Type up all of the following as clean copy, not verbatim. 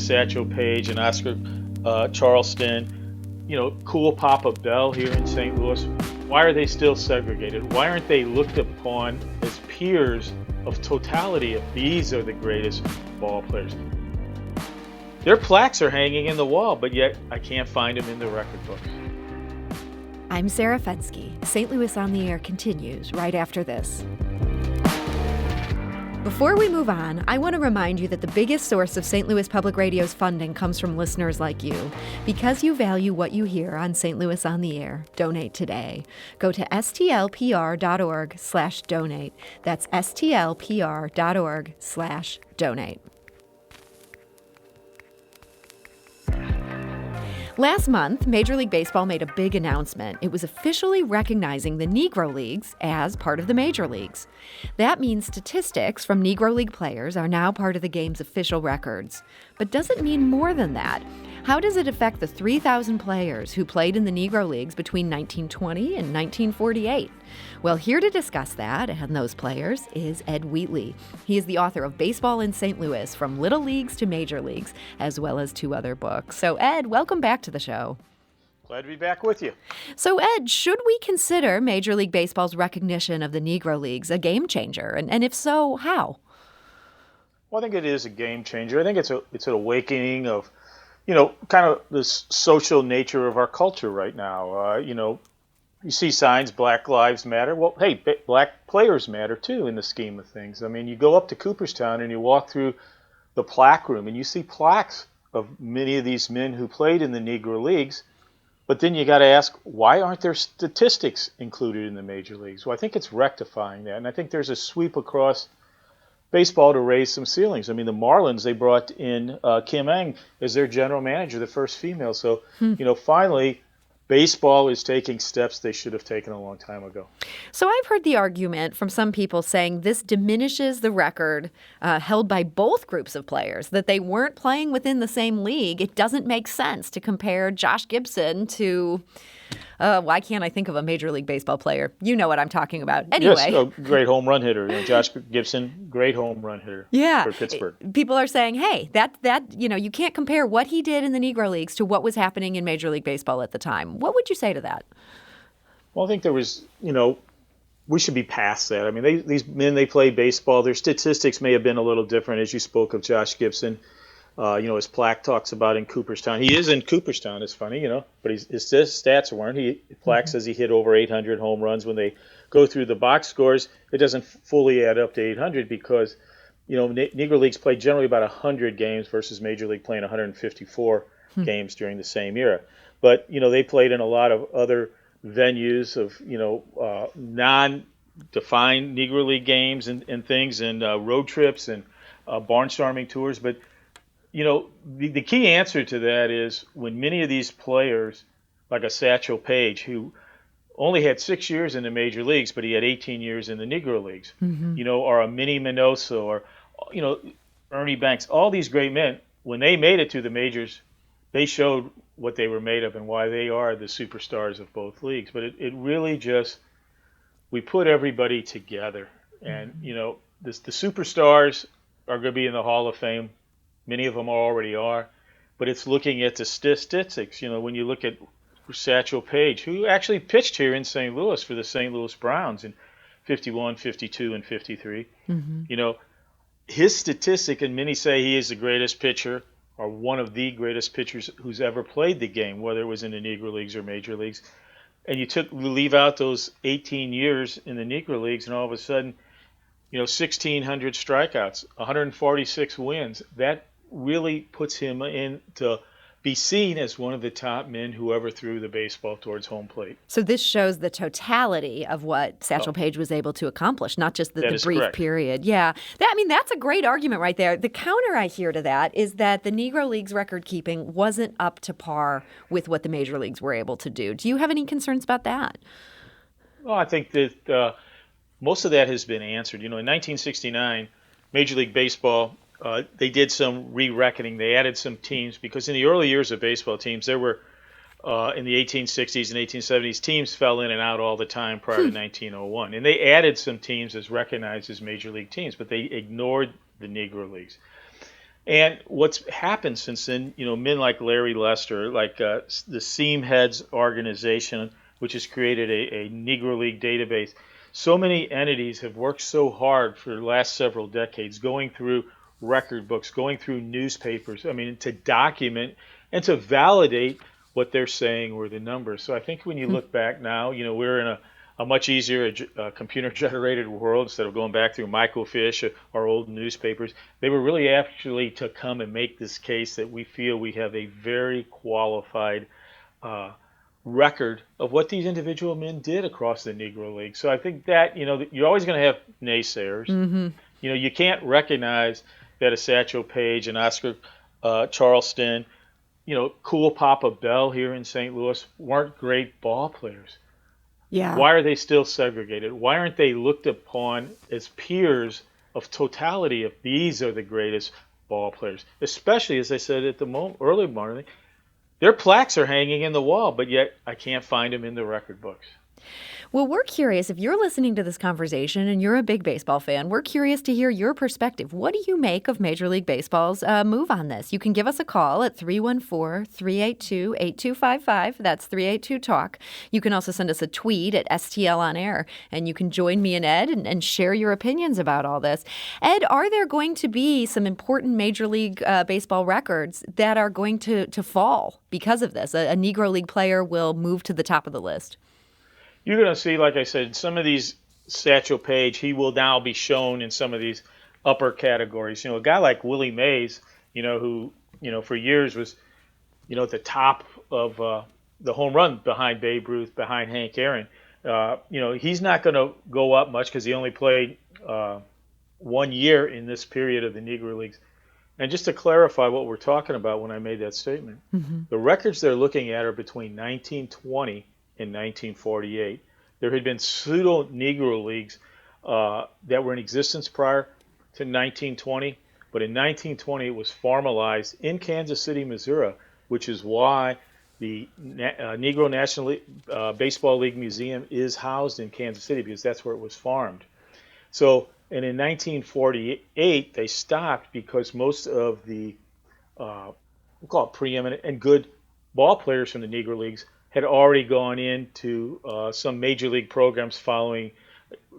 Satchel Paige and Oscar Charleston, cool Papa Bell here in St. Louis, why are they still segregated? Why aren't they looked upon as peers of totality if these are the greatest ball players? Their plaques are hanging in the wall, but yet I can't find them in the record books. I'm Sarah Fenske. St. Louis on the Air continues right after this. Before we move on, I want to remind you that the biggest source of St. Louis Public Radio's funding comes from listeners like you. Because you value what you hear on St. Louis on the Air, donate today. Go to stlpr.org/donate. That's stlpr.org/donate. Last month, Major League Baseball made a big announcement. It was officially recognizing the Negro Leagues as part of the Major Leagues. That means statistics from Negro League players are now part of the game's official records. But does it mean more than that? How does it affect the 3,000 players who played in the Negro Leagues between 1920 and 1948? Well, here to discuss that and those players is Ed Wheatley. He is the author of Baseball in St. Louis, From Little Leagues to Major Leagues, as well as 2 other books. So, Ed, welcome back to the show. Glad to be back with you. So, Ed, should we consider Major League Baseball's recognition of the Negro Leagues a game changer? And if so, how? Well, I think it is a game changer. I think it's an awakening of kind of the social nature of our culture right now. You see signs, Black Lives Matter. Well, hey, black players matter too in the scheme of things. I mean, you go up to Cooperstown and you walk through the plaque room and you see plaques of many of these men who played in the Negro Leagues. But then you got to ask, why aren't there statistics included in the major leagues? Well, I think it's rectifying that. And I think there's a sweep across baseball to raise some ceilings. I mean, the Marlins, they brought in Kim Ng as their general manager, the first female. So, finally, baseball is taking steps they should have taken a long time ago. So I've heard the argument from some people saying this diminishes the record held by both groups of players, that they weren't playing within the same league. It doesn't make sense to compare Josh Gibson to... why can't I think of a Major League Baseball player? You know what I'm talking about. Anyway. Yes, a great home run hitter. Josh Gibson, great home run hitter for Pittsburgh. People are saying, hey, that you can't compare what he did in the Negro Leagues to what was happening in Major League Baseball at the time. What would you say to that? Well, I think there was, we should be past that. I mean, these men, they played baseball. Their statistics may have been a little different, as you spoke of Josh Gibson. His plaque talks about in Cooperstown. He is in Cooperstown. It's funny, but his stats weren't. Plaque says he hit over 800 home runs. When they go through the box scores, it doesn't fully add up to 800 because, Negro Leagues played generally about 100 games versus Major League playing 154 games during the same era. But, they played in a lot of other venues of, non-defined Negro League games and things and road trips and barnstorming tours. But the key answer to that is when many of these players, like a Satchel Paige, who only had 6 years in the major leagues, but he had 18 years in the Negro Leagues, or a Minnie Minoso, or, Ernie Banks, all these great men, when they made it to the majors, they showed what they were made of and why they are the superstars of both leagues. But it really just, we put everybody together. And, the superstars are going to be in the Hall of Fame. Many of them already are, but it's looking at the statistics. When you look at Satchel Paige, who actually pitched here in St. Louis for the St. Louis Browns in 51, 52, and 53. His statistic, and many say he is the greatest pitcher or one of the greatest pitchers who's ever played the game, whether it was in the Negro Leagues or Major Leagues. And you leave out those 18 years in the Negro Leagues, and all of a sudden, 1,600 strikeouts, 146 wins. That really puts him in to be seen as one of the top men who ever threw the baseball towards home plate. So this shows the totality of what Satchel Paige was able to accomplish, not just the brief correct. Period. Yeah. That's a great argument right there. The counter I hear to that is that the Negro Leagues record keeping wasn't up to par with what the Major Leagues were able to do. Do you have any concerns about that? Well, I think that most of that has been answered. In 1969, Major League Baseball, they did some re-reckoning. They added some teams because in the early years of baseball teams, there were, in the 1860s and 1870s, teams fell in and out all the time prior to 1901. And they added some teams as recognized as Major League teams, but they ignored the Negro Leagues. And what's happened since then, men like Larry Lester, like the Seam Heads organization, which has created a Negro League database. So many entities have worked so hard for the last several decades, going through record books, going through newspapers, I mean, to document and to validate what they're saying were the numbers. So I think when you Hmm. look back now, we're in a much easier computer generated world instead of going back through microfiche or old newspapers. They were really actually to come and make this case that we feel we have a very qualified uh, record of what these individual men did across the Negro League. So I think that, you're always going to have naysayers. Mm-hmm. You can't recognize that a Satchel Paige and Oscar Charleston, Cool Papa Bell here in St. Louis weren't great ball players. Yeah. Why are they still segregated? Why aren't they looked upon as peers of totality if these are the greatest ball players? Especially, as I said at the early morning, their plaques are hanging in the wall, but yet I can't find them in the record books. Well, we're curious if you're listening to this conversation and you're a big baseball fan, we're curious to hear your perspective. What do you make of Major League Baseball's move on this? You can give us a call at 314-382-8255. That's 382-TALK. You can also send us a tweet at STL on air, and you can join me and Ed and share your opinions about all this. Ed, are there going to be some important Major League Baseball records that are going to fall because of this? A Negro League player will move to the top of the list. You're going to see, like I said, some of these Satchel Paige, he will now be shown in some of these upper categories. A guy like Willie Mays, who, for years was, at the top of the home run behind Babe Ruth, behind Hank Aaron. He's not going to go up much because he only played 1 year in this period of the Negro Leagues. And just to clarify what we're talking about when I made that statement, the records they're looking at are between 1920 in 1948. There had been pseudo Negro Leagues that were in existence prior to 1920, but in 1920 it was formalized in Kansas City, Missouri, which is why the Negro National Baseball League Museum is housed in Kansas City, because that's where it was formed. So, and in 1948 they stopped because most of the we'll call it preeminent and good ball players from the Negro Leagues had already gone into some major league programs following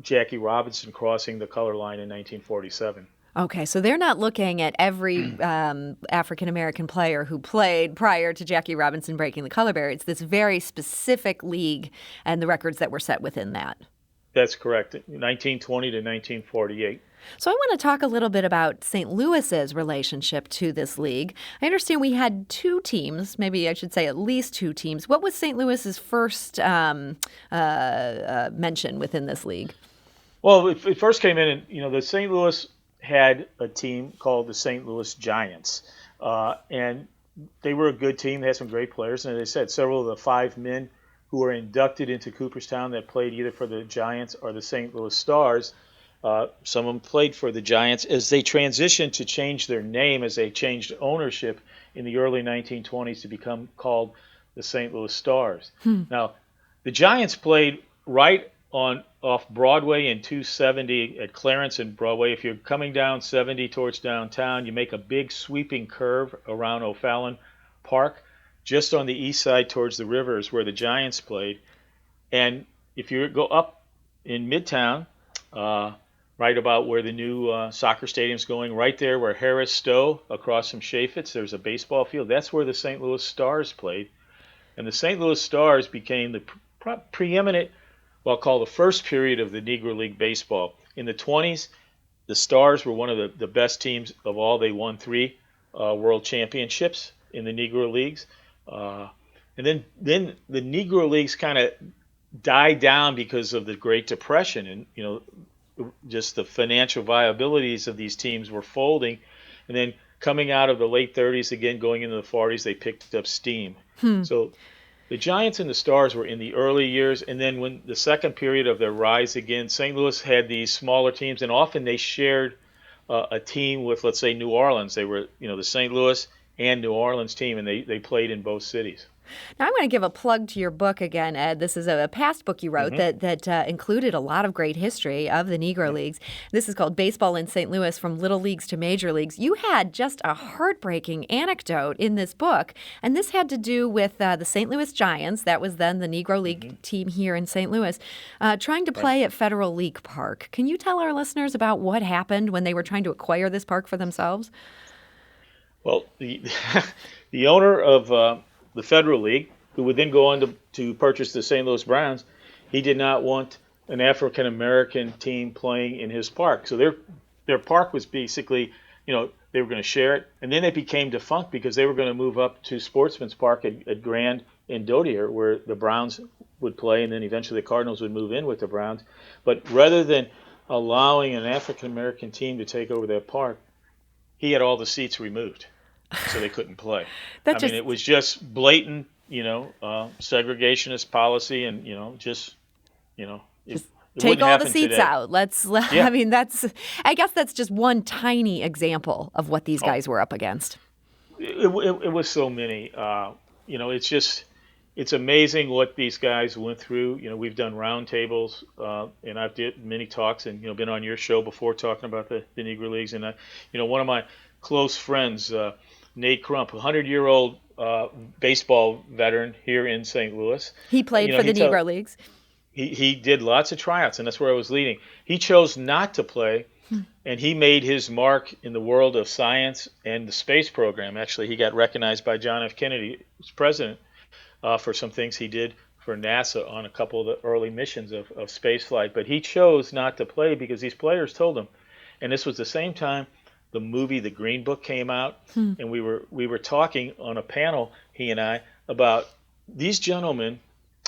Jackie Robinson crossing the color line in 1947. Okay, so they're not looking at every African-American player who played prior to Jackie Robinson breaking the color barrier. It's this very specific league and the records that were set within that. That's correct, 1920 to 1948. So I want to talk a little bit about St. Louis's relationship to this league. I understand we had two teams, maybe I should say at least two teams. What was St. Louis's first mention within this league? Well, it first came in, and the St. Louis had a team called the St. Louis Giants, and they were a good team. They had some great players, and as I said, several of the 5 men who were inducted into Cooperstown that played either for the Giants or the St. Louis Stars. Some of them played for the Giants as they transitioned to change their name, as they changed ownership in the early 1920s to become called the St. Louis Stars. Now, the Giants played right off Broadway and 270 at Clarence and Broadway. If you're coming down 70 towards downtown, you make a big sweeping curve around O'Fallon Park. Just on the east side towards the river is where the Giants played. And if you go up in Midtown, right about where the new soccer stadium's going, right there where Harris Stowe, across from Chaffetz, there's a baseball field. That's where the St. Louis Stars played. And the St. Louis Stars became the preeminent, well, I'll call the first period of the Negro League baseball. In the 20s, the Stars were one of the best teams of all. They won 3 world championships in the Negro Leagues. And then the Negro Leagues kind of died down because of the Great Depression, and just the financial viabilities of these teams were folding. And then coming out of the late 30s, again going into the 40s, they picked up steam. So the Giants and the Stars were in the early years, and then when the second period of their rise again, St. Louis had these smaller teams, and often they shared a team with, let's say, New Orleans. They were, the St. Louis and New Orleans team, and they played in both cities. Now, I'm going to give a plug to your book again, Ed. This is a past book you wrote that included a lot of great history of the Negro Leagues. This is called Baseball in St. Louis, From Little Leagues to Major Leagues. You had just a heartbreaking anecdote in this book, and this had to do with the St. Louis Giants, that was then the Negro League team here in St. Louis, trying to play at Federal League Park. Can you tell our listeners about what happened when they were trying to acquire this park for themselves? Well, the owner of the Federal League, who would then go on to purchase the St. Louis Browns, he did not want an African American team playing in his park. So their park was basically, they were going to share it, and then it became defunct because they were going to move up to Sportsman's Park at Grand and Dodier, where the Browns would play, and then eventually the Cardinals would move in with the Browns. But rather than allowing an African American team to take over that park, he had all the seats removed, so they couldn't play. It was just blatant, segregationist policy, and take all the seats today. out. I guess that's just one tiny example of what these guys were up against. It was so many. It's amazing what these guys went through. We've done roundtables, and I've did many talks, and been on your show before talking about the Negro Leagues. And one of my close friends, Nate Crump, 100-year-old baseball veteran here in St. Louis. He played for the Negro Leagues. He did lots of tryouts, and that's where I was leading. He chose not to play, and he made his mark in the world of science and the space program. Actually, he got recognized by John F. Kennedy, who's president, for some things he did for NASA on a couple of the early missions of space flight. But he chose not to play because these players told him. And this was the same time the movie The Green Book came out, and we were talking on a panel, he and I, about these gentlemen.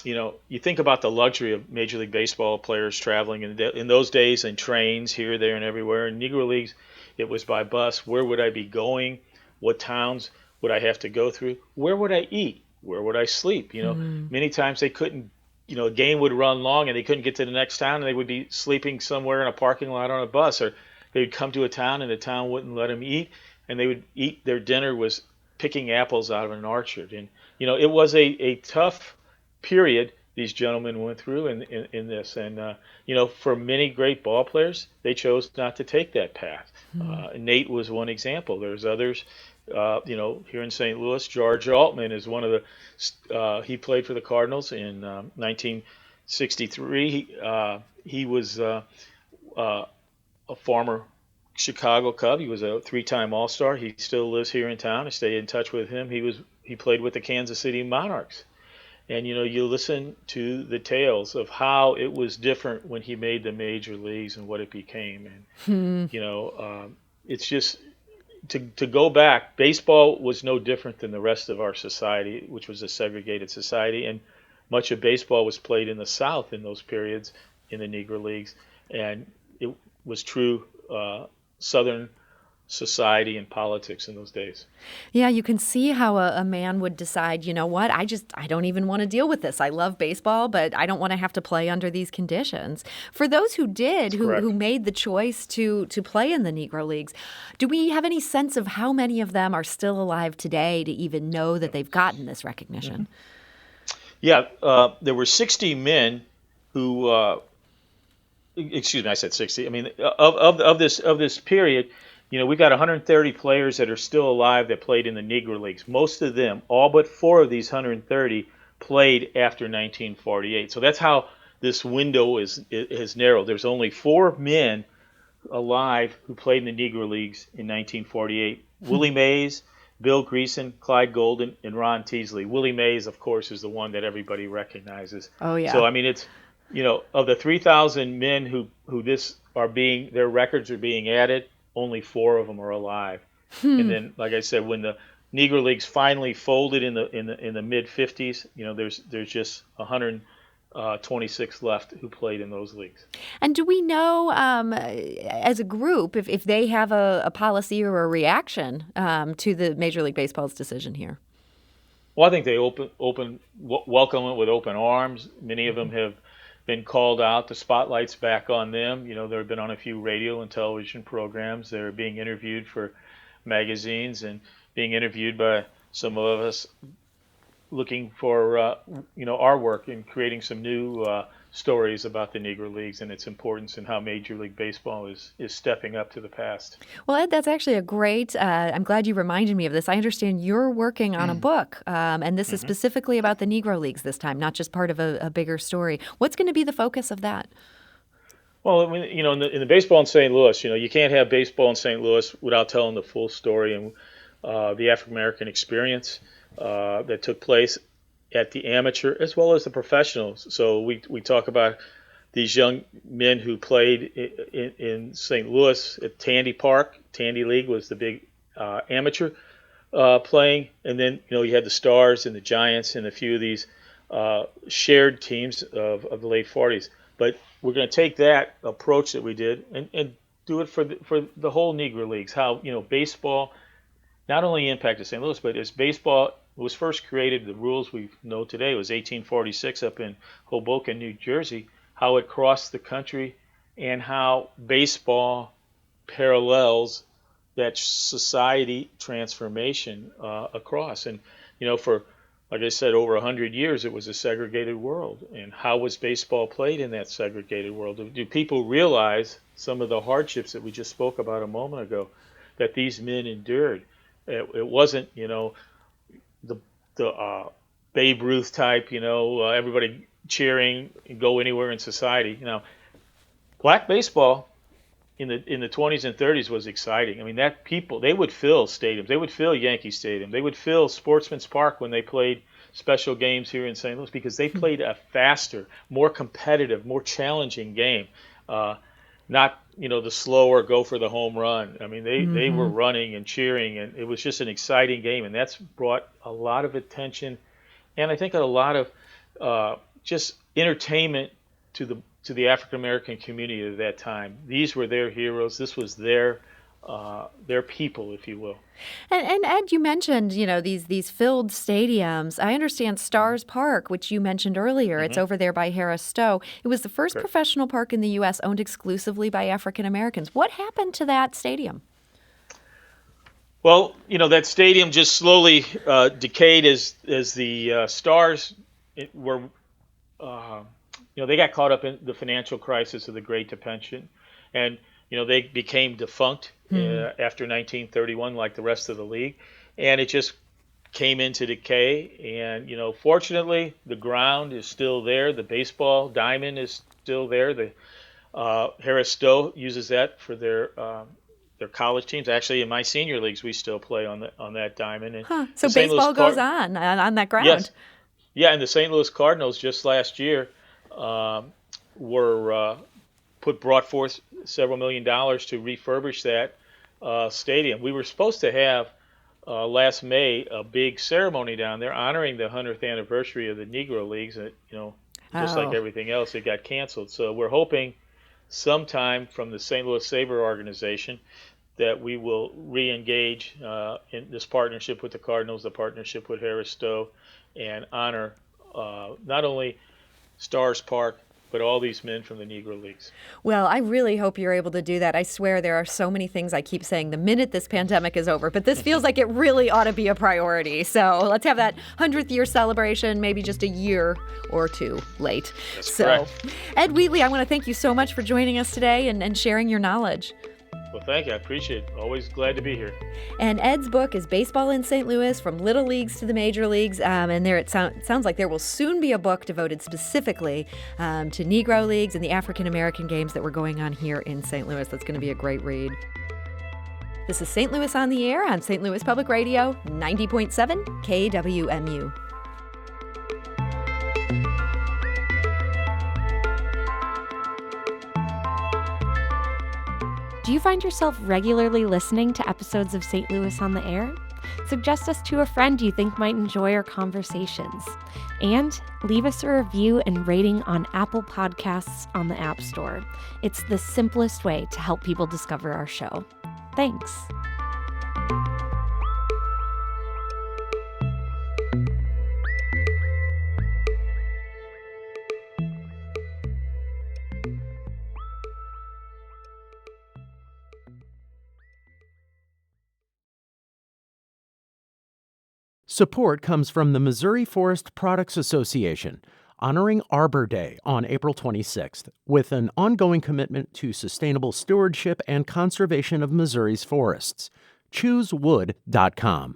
You think about the luxury of Major League Baseball players traveling in those days in trains here, there, and everywhere. In Negro Leagues, it was by bus. Where would I be going? What towns would I have to go through? Where would I eat? Where would I sleep? Many times they couldn't, a game would run long and they couldn't get to the next town, and they would be sleeping somewhere in a parking lot on a bus, or they would come to a town and the town wouldn't let them eat, and they would eat their dinner was picking apples out of an orchard. And, it was a tough period these gentlemen went through in this. And, for many great ball players, they chose not to take that path. Nate was one example. There's others. Here in St. Louis, George Altman is one of the. He played for the Cardinals in 1963. He was a former Chicago Cub. He was a 3-time All-Star. He still lives here in town. I stay in touch with him. He played with the Kansas City Monarchs. And you listen to the tales of how it was different when he made the major leagues and what it became. And it's just. To go back, baseball was no different than the rest of our society, which was a segregated society, and much of baseball was played in the South in those periods in the Negro Leagues, and it was true Southern society and politics in those days. Yeah, you can see how a man would decide, you know what, I don't even want to deal with this. I love baseball, but I don't want to have to play under these conditions. For those who did, who made the choice to play in the Negro Leagues, do we have any sense of how many of them are still alive today to even know that they've gotten this recognition? Yeah, there were 60 men who, excuse me, I said 60. I mean, of this period, we've got 130 players that are still alive that played in the Negro Leagues. Most of them, all but 4 of these 130, played after 1948. So that's how this window is narrowed. There's only 4 men alive who played in the Negro Leagues in 1948. Willie Mays, Bill Greason, Clyde Golden, and Ron Teasley. Willie Mays, of course, is the one that everybody recognizes. Oh, yeah. So, it's, of the 3,000 men who their records are being added, only 4 of them are alive. And then, like I said, when the Negro Leagues finally folded in the mid 50s, there's just 126 left who played in those leagues. And do we know, as a group, if they have a policy or a reaction to the Major League Baseball's decision here? Well, I think they welcome it with open arms. Many of them have been called out. The spotlight's back on them. They've been on a few radio and television programs. They're being interviewed for magazines and being interviewed by some of us looking for our work in creating some new stories about the Negro Leagues and its importance and how Major League Baseball is stepping up to the past. Well, Ed, that's actually a great. I'm glad you reminded me of this. I understand you're working on a book, and this is Hmm. specifically about the Negro Leagues this time, not just part of a bigger story. What's going to be the focus of that? Well, I mean, in the baseball in St. Louis, you can't have baseball in St. Louis without telling the full story and the African American experience that took place at the amateur as well as the professionals. So we talk about these young men who played in St. Louis at Tandy Park. Tandy League was the big amateur playing, and then you had the Stars and the Giants and a few of these shared teams of the late 40s. But we're going to take that approach that we did and do it for the whole Negro Leagues. How baseball not only impacted St. Louis, but as baseball was first created, the rules we know today was 1846 up in Hoboken, New Jersey. How it crossed the country and how baseball parallels that society transformation across. And for like I said, over 100 years, it was a segregated world. And how was baseball played in that segregated world? Do people realize some of the hardships that we just spoke about a moment ago that these men endured? It wasn't, the Babe Ruth type, everybody cheering and go anywhere in society. Black baseball in the 20s and 30s was exciting. I mean, that people, they would fill stadiums. They would fill Yankee Stadium. They would fill Sportsman's Park when they played special games here in St. Louis because they played a faster, more competitive, more challenging game. Not the slower go for the home run. I mean, they were running and cheering, and it was just an exciting game, and that's brought a lot of attention, and I think a lot of just entertainment to the African American community of that time. These were their heroes. This was their people, if you will. And Ed, you mentioned these filled stadiums. I understand Stars Park, which you mentioned earlier. It's over there by Harris Stowe. It was the first Correct. professional park in the U.S. owned exclusively by African Americans. What happened to that stadium? Well, that stadium just slowly decayed as the Stars were. They got caught up in the financial crisis of the Great Depression, and they became defunct after 1931, like the rest of the league, and it just came into decay. And fortunately, the ground is still there. The baseball diamond is still there. The Harris Stowe uses that for their college teams. Actually, in my senior leagues, we still play on that diamond. And So the St. Louis baseball goes on that ground. Yes, yeah, and the St. Louis Cardinals just last year were brought forth several $1 million to refurbish that stadium. We were supposed to have last May a big ceremony down there honoring the 100th anniversary of the Negro Leagues. Just like everything else, it got canceled. So we're hoping sometime from the St. Louis Sabre organization that we will re-engage in this partnership with the Cardinals, the partnership with Harris Stowe, and honor not only Stars Park, but all these men from the Negro Leagues. Well, I really hope you're able to do that. I swear there are so many things I keep saying the minute this pandemic is over, but this feels like it really ought to be a priority. So let's have that 100th year celebration, maybe just a year or two late. That's so, correct. Ed Wheatley, I want to thank you so much for joining us today and sharing your knowledge. Well, thank you. I appreciate it. Always glad to be here. And Ed's book is Baseball in St. Louis, From Little Leagues to the Major Leagues. And there it sounds like there will soon be a book devoted specifically to Negro Leagues and the African American games that were going on here in St. Louis. That's going to be a great read. This is St. Louis on the Air on St. Louis Public Radio, 90.7 KWMU. Do you find yourself regularly listening to episodes of St. Louis on the Air? Suggest us to a friend you think might enjoy our conversations. And leave us a review and rating on Apple Podcasts on the App Store. It's the simplest way to help people discover our show. Thanks. Support comes from the Missouri Forest Products Association, honoring Arbor Day on April 26th, with an ongoing commitment to sustainable stewardship and conservation of Missouri's forests. ChooseWood.com.